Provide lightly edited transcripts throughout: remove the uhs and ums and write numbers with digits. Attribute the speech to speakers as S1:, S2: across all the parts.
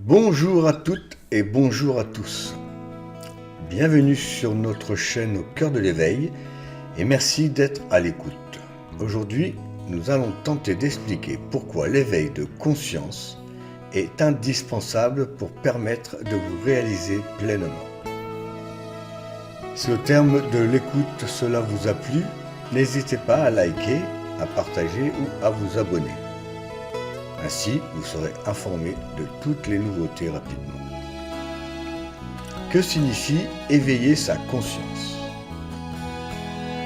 S1: Bonjour à toutes et bonjour à tous. Bienvenue sur notre chaîne Au cœur de l'éveil et merci d'être à l'écoute. Aujourd'hui, nous allons tenter d'expliquer pourquoi l'éveil de conscience est indispensable pour permettre de vous réaliser pleinement. Si au terme de l'écoute cela vous a plu, n'hésitez pas à liker, à partager ou à vous abonner. Ainsi, vous serez informé de toutes les nouveautés rapidement. Que signifie éveiller sa conscience?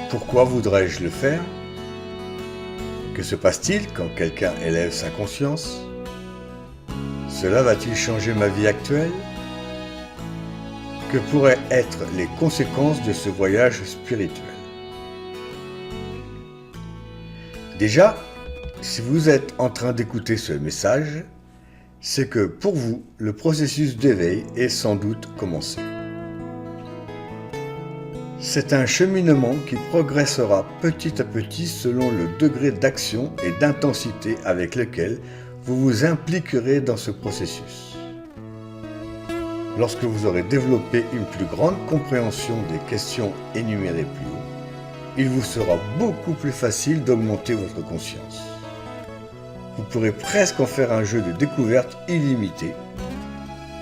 S1: Pourquoi voudrais-je le faire? Que se passe-t-il quand quelqu'un élève sa conscience? Cela va-t-il changer ma vie actuelle? Que pourraient être les conséquences de ce voyage spirituel? Déjà, si vous êtes en train d'écouter ce message, c'est que pour vous, le processus d'éveil est sans doute commencé. C'est un cheminement qui progressera petit à petit selon le degré d'action et d'intensité avec lequel vous vous impliquerez dans ce processus. Lorsque vous aurez développé une plus grande compréhension des questions énumérées plus haut, il vous sera beaucoup plus facile d'augmenter votre conscience. Vous pourrez presque en faire un jeu de découverte illimité,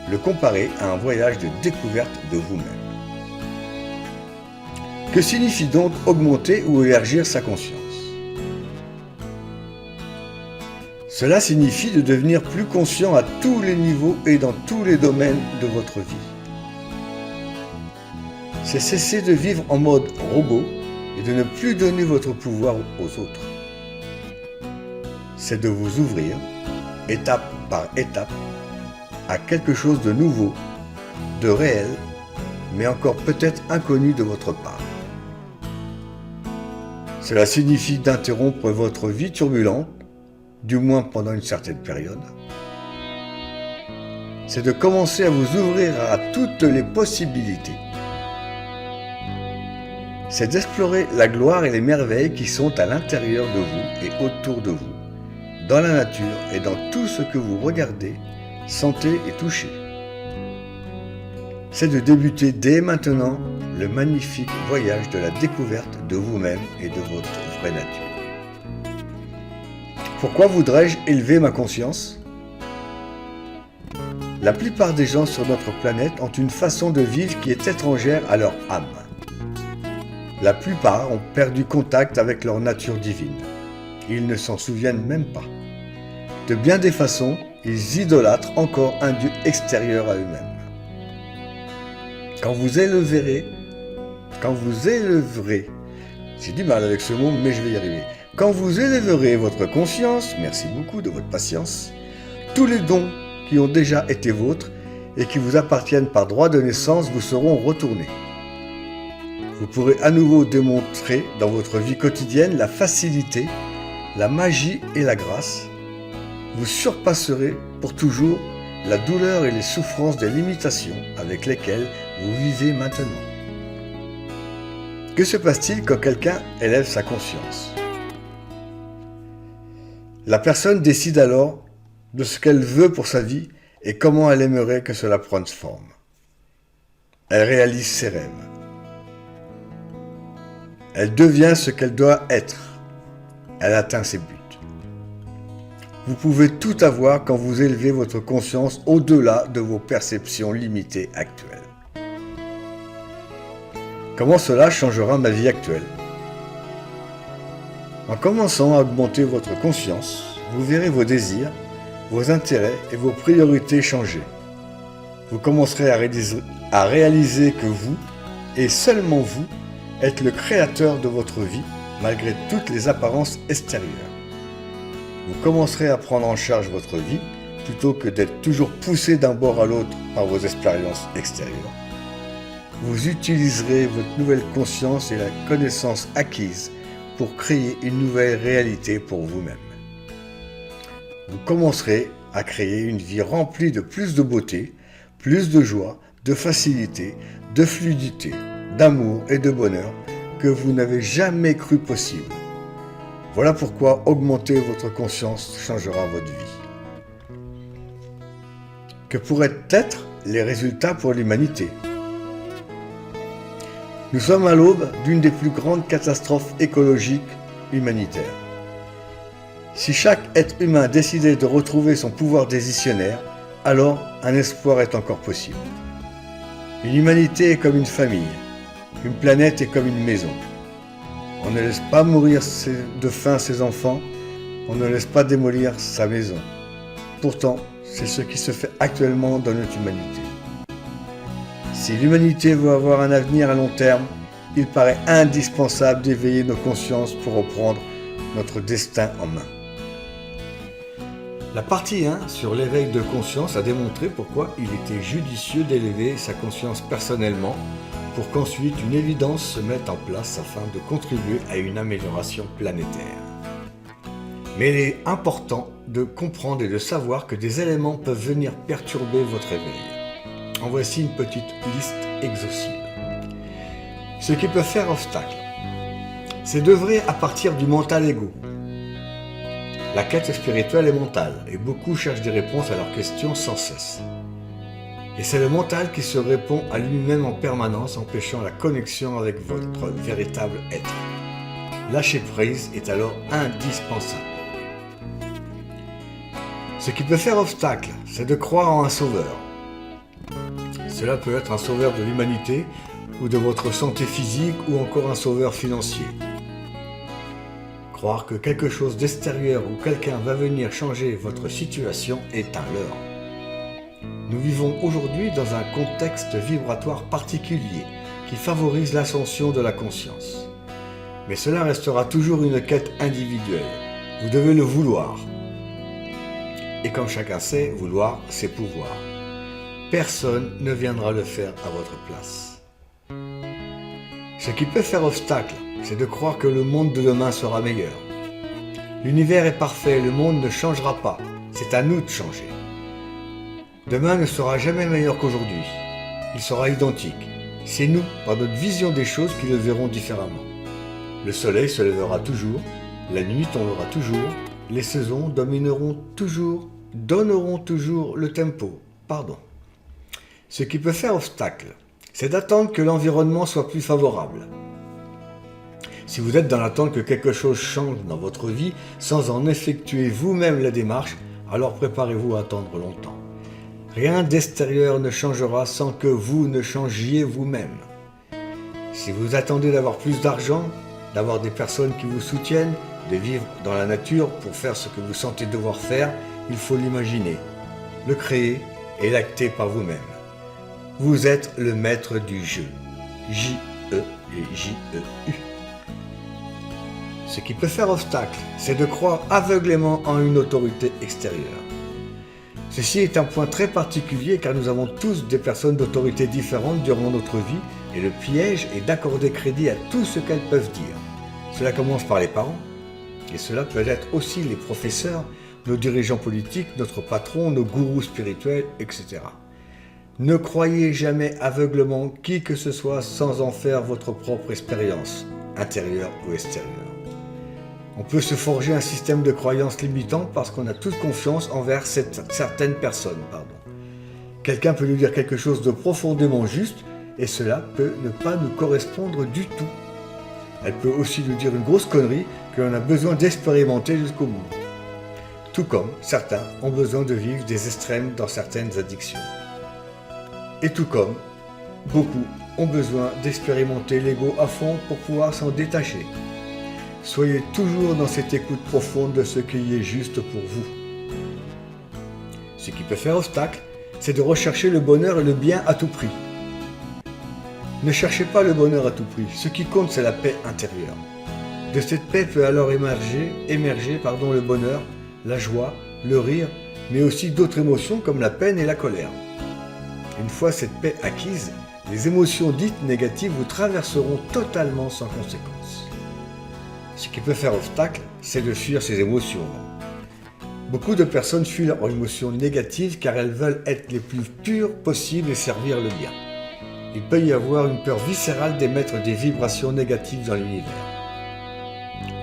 S1: le comparer à un voyage de découverte de vous-même. Que signifie donc augmenter ou élargir sa conscience? Cela signifie de devenir plus conscient à tous les niveaux et dans tous les domaines de votre vie. C'est cesser de vivre en mode robot et de ne plus donner votre pouvoir aux autres. C'est de vous ouvrir, étape par étape, à quelque chose de nouveau, de réel, mais encore peut-être inconnu de votre part. Cela signifie d'interrompre votre vie turbulente, du moins pendant une certaine période. C'est de commencer à vous ouvrir à toutes les possibilités. C'est d'explorer la gloire et les merveilles qui sont à l'intérieur de vous et autour de vous, dans la nature et dans tout ce que vous regardez, sentez et touchez. C'est de débuter dès maintenant le magnifique voyage de la découverte de vous-même et de votre vraie nature. Pourquoi voudrais-je élever ma conscience? La plupart des gens sur notre planète ont une façon de vivre qui est étrangère à leur âme. La plupart ont perdu contact avec leur nature divine. Ils ne s'en souviennent même pas. De bien des façons, ils idolâtrent encore un Dieu extérieur à eux-mêmes. Quand vous élèverez, j'ai du mal avec ce mot, mais je vais y arriver. Quand vous élèverez votre conscience, merci beaucoup de votre patience, tous les dons qui ont déjà été vôtres et qui vous appartiennent par droit de naissance vous seront retournés. Vous pourrez à nouveau démontrer dans votre vie quotidienne la facilité, la magie et la grâce. Vous surpasserez pour toujours la douleur et les souffrances des limitations avec lesquelles vous vivez maintenant. Que se passe-t-il quand quelqu'un élève sa conscience? La personne décide alors de ce qu'elle veut pour sa vie et comment elle aimerait que cela prenne forme. Elle réalise ses rêves. Elle devient ce qu'elle doit être. Elle atteint ses buts. Vous pouvez tout avoir quand vous élevez votre conscience au-delà de vos perceptions limitées actuelles. Comment cela changera ma vie actuelle? En commençant à augmenter votre conscience, vous verrez vos désirs, vos intérêts et vos priorités changer. Vous commencerez à réaliser que vous, et seulement vous, êtes le créateur de votre vie, malgré toutes les apparences extérieures. Vous commencerez à prendre en charge votre vie, plutôt que d'être toujours poussé d'un bord à l'autre par vos expériences extérieures. Vous utiliserez votre nouvelle conscience et la connaissance acquise pour créer une nouvelle réalité pour vous-même. Vous commencerez à créer une vie remplie de plus de beauté, plus de joie, de facilité, de fluidité, d'amour et de bonheur que vous n'avez jamais cru possible. Voilà pourquoi augmenter votre conscience changera votre vie. que pourraient être les résultats pour l'humanité. Nous sommes à l'aube d'une des plus grandes catastrophes écologiques humanitaires. Si chaque être humain décidait de retrouver son pouvoir décisionnaire, alors un espoir est encore possible. Une humanité est comme une famille, une planète est comme une maison. On ne laisse pas mourir de faim ses enfants, on ne laisse pas démolir sa maison. Pourtant, c'est ce qui se fait actuellement dans notre humanité. Si l'humanité veut avoir un avenir à long terme, il paraît indispensable d'éveiller nos consciences pour reprendre notre destin en main. La partie 1 sur l'éveil de conscience a démontré pourquoi il était judicieux d'élever sa conscience personnellement pour qu'ensuite une évidence se mette en place afin de contribuer à une amélioration planétaire. Mais il est important de comprendre et de savoir que des éléments peuvent venir perturber votre éveil. En voici une petite liste exhaustive. Ce qui peut faire obstacle, c'est d'œuvrer à partir du mental égo. La quête spirituelle est mentale et beaucoup cherchent des réponses à leurs questions sans cesse. Et c'est le mental qui se répond à lui-même en permanence, empêchant la connexion avec votre véritable être. Lâcher prise est alors indispensable. Ce qui peut faire obstacle, c'est de croire en un sauveur. Cela peut être un sauveur de l'humanité ou de votre santé physique ou encore un sauveur financier. Croire que quelque chose d'extérieur ou quelqu'un va venir changer votre situation est un leurre. Nous vivons aujourd'hui dans un contexte vibratoire particulier qui favorise l'ascension de la conscience. Mais cela restera toujours une quête individuelle. Vous devez le vouloir. Et comme chacun sait, vouloir, c'est pouvoir. Personne ne viendra le faire à votre place. Ce qui peut faire obstacle, c'est de croire que le monde de demain sera meilleur. L'univers est parfait, le monde ne changera pas. C'est à nous de changer. Demain ne sera jamais meilleur qu'aujourd'hui. Il sera identique. C'est nous, par notre vision des choses, qui le verrons différemment. Le soleil se lèvera toujours, la nuit tombera toujours, les saisons donneront toujours le tempo. Ce qui peut faire obstacle, c'est d'attendre que l'environnement soit plus favorable. Si vous êtes dans l'attente que quelque chose change dans votre vie sans en effectuer vous-même la démarche, alors préparez-vous à attendre longtemps. Rien d'extérieur ne changera sans que vous ne changiez vous-même. Si vous attendez d'avoir plus d'argent, d'avoir des personnes qui vous soutiennent, de vivre dans la nature pour faire ce que vous sentez devoir faire, il faut l'imaginer, le créer et l'acter par vous-même. Vous êtes le maître du jeu. J-E et J-E-U. Ce qui peut faire obstacle, c'est de croire aveuglément en une autorité extérieure. Ceci est un point très particulier car nous avons tous des personnes d'autorité différentes durant notre vie et le piège est d'accorder crédit à tout ce qu'elles peuvent dire. Cela commence par les parents et cela peut être aussi les professeurs, nos dirigeants politiques, notre patron, nos gourous spirituels, etc. Ne croyez jamais aveuglement qui que ce soit sans en faire votre propre expérience, intérieure ou extérieure. On peut se forger un système de croyances limitant parce qu'on a toute confiance envers certaines personnes. Quelqu'un peut nous dire quelque chose de profondément juste et cela peut ne pas nous correspondre du tout. Elle peut aussi nous dire une grosse connerie que l'on a besoin d'expérimenter jusqu'au bout. Tout comme certains ont besoin de vivre des extrêmes dans certaines addictions. Et tout comme beaucoup ont besoin d'expérimenter l'ego à fond pour pouvoir s'en détacher. Soyez toujours dans cette écoute profonde de ce qui est juste pour vous. Ce qui peut faire obstacle, c'est de rechercher le bonheur et le bien à tout prix. Ne cherchez pas le bonheur à tout prix, ce qui compte c'est la paix intérieure. De cette paix peut alors émerger le bonheur, la joie, le rire, mais aussi d'autres émotions comme la peine et la colère. Une fois cette paix acquise, les émotions dites négatives vous traverseront totalement sans conséquence. Ce qui peut faire obstacle, c'est de fuir ces émotions. Beaucoup de personnes fuient leurs émotions négatives car elles veulent être les plus pures possibles et servir le bien. Il peut y avoir une peur viscérale d'émettre des vibrations négatives dans l'univers.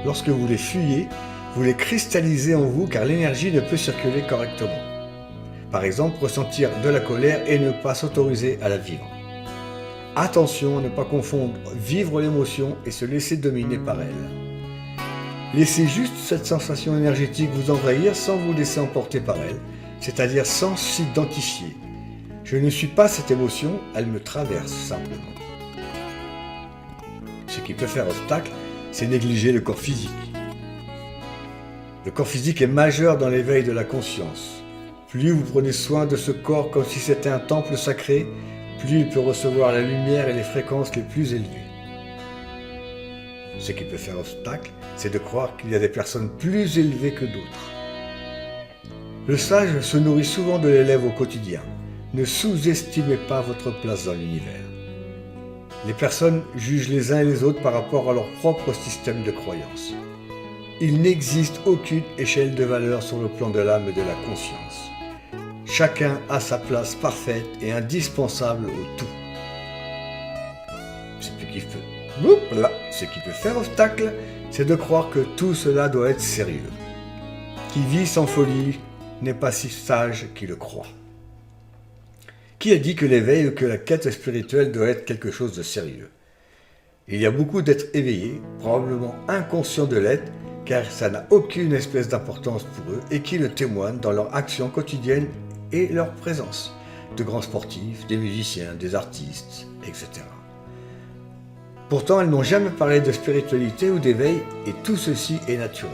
S1: Lorsque vous les fuyez, vous les cristallisez en vous car l'énergie ne peut circuler correctement. Par exemple, ressentir de la colère et ne pas s'autoriser à la vivre. Attention à ne pas confondre vivre l'émotion et se laisser dominer par elle. Laissez juste cette sensation énergétique vous envahir sans vous laisser emporter par elle, c'est-à-dire sans s'identifier. Je ne suis pas cette émotion, elle me traverse simplement. Ce qui peut faire obstacle, c'est négliger le corps physique. Le corps physique est majeur dans l'éveil de la conscience. Plus vous prenez soin de ce corps comme si c'était un temple sacré, plus il peut recevoir la lumière et les fréquences les plus élevées. Ce qui peut faire obstacle, c'est de croire qu'il y a des personnes plus élevées que d'autres. Le sage se nourrit souvent de l'élève au quotidien. Ne sous-estimez pas votre place dans l'univers. Les personnes jugent les uns et les autres par rapport à leur propre système de croyance. Il n'existe aucune échelle de valeur sur le plan de l'âme et de la conscience. Chacun a sa place parfaite et indispensable au tout. Ce qui peut faire obstacle, c'est de croire que tout cela doit être sérieux. Qui vit sans folie n'est pas si sage qu'il le croit. Qui a dit que l'éveil ou que la quête spirituelle doit être quelque chose de sérieux? Il y a beaucoup d'êtres éveillés, probablement inconscients de l'être, car ça n'a aucune espèce d'importance pour eux et qui le témoignent dans leur action quotidienne et leur présence. De grands sportifs, des musiciens, des artistes, etc. Pourtant, elles n'ont jamais parlé de spiritualité ou d'éveil et tout ceci est naturel.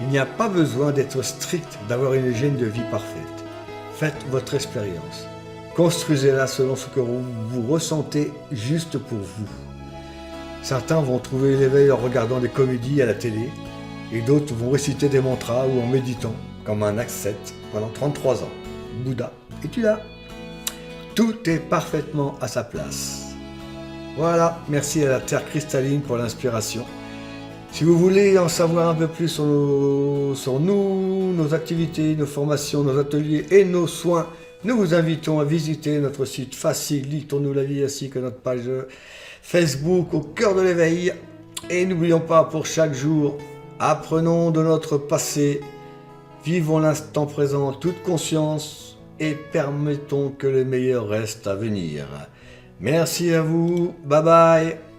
S1: Il n'y a pas besoin d'être strict, d'avoir une hygiène de vie parfaite. Faites votre expérience. Construisez-la selon ce que vous ressentez juste pour vous. Certains vont trouver l'éveil en regardant des comédies à la télé et d'autres vont réciter des mantras ou en méditant, comme un ascète pendant 33 ans. Bouddha, es-tu là? Tout est parfaitement à sa place. Voilà, merci à la Terre cristalline pour l'inspiration. Si vous voulez en savoir un peu plus sur nous, nos activités, nos formations, nos ateliers et nos soins, nous vous invitons à visiter notre site Facilitons-nous la vie ainsi que notre page Facebook au cœur de l'éveil. Et n'oublions pas, pour chaque jour, apprenons de notre passé, vivons l'instant présent en toute conscience et permettons que le meilleur reste à venir. Merci à vous, bye bye.